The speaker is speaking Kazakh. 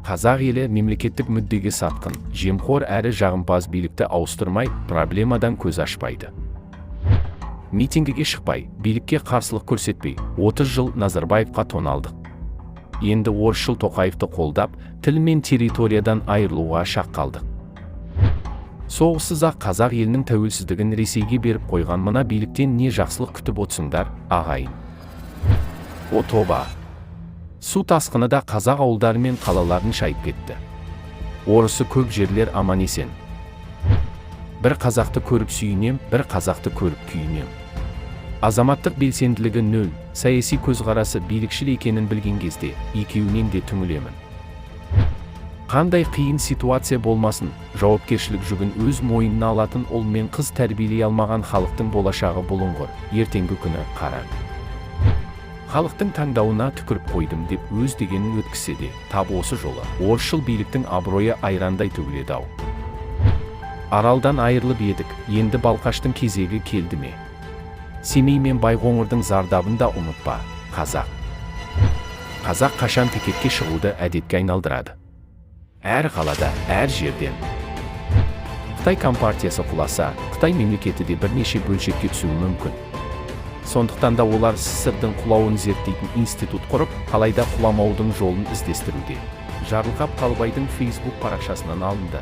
Қазақ елі мемлекеттік мүддеге сатқын, жемқор әрі жағымпаз билікті ауыстырмай, проблемадан көз ашпайды. Митингіге шықпай, билікке қарсылық көрсетпей, 30 жыл Назарбаевқа тоналдық. Енді орысшыл Тоқаевты қолдап, тіл мен территориядан айырылуға шақ қалдық. Соғыссыз-ақ қазақ елінің тәуелсіздігін Ресейге беріп қойған мына биліктен не жақсылық күтіп отырсыңдар, ағайын. О тоба! Су тасқыны да қазақ ауылдары мен қалаларын шайып кетті. Орысы көп жерлер аман есен. Бір қазақты көріп сүйінем, бір қазақты көріп күйінем. Азаматтық белсенділігі нөл, саяси көзқарасы билікшіл екенін білген кезде, екеуінен де түңілемін. Қандай қиын ситуация болмасын, жауапкершілік жүгін өз мойнына алатын ұл мен қыз тәрбиелей алмаған халықтың болашағы бұлыңғыр, ертеңгі күні қараң. Халықтың таңдауына түкіріп қойдым деп өз дегенін өткісе де, тап осы жолы, орысшыл биліктің абыройы айрандай төгіледі-ау. Аралдан айырылып едік, енді Балқаштың кезегі келді ме? Семей мен Байқоңырдың зардабын да ұмытпа, қазақ. Қазақ қашан пикетке шығуды әдетке айналдырады. Әр қалада, әр жерден. Қытай компартиясы құласа, Қытай мемлекеті де бірнеше бөлшекке түсуі мүмкін. Сондықтан да олар СССР-дің құлауын зерттейтін институт құрып, қалайда құламаудың жолын іздестіруде. Жарылғап Қалыбайдың Facebook парақшасынан алынды.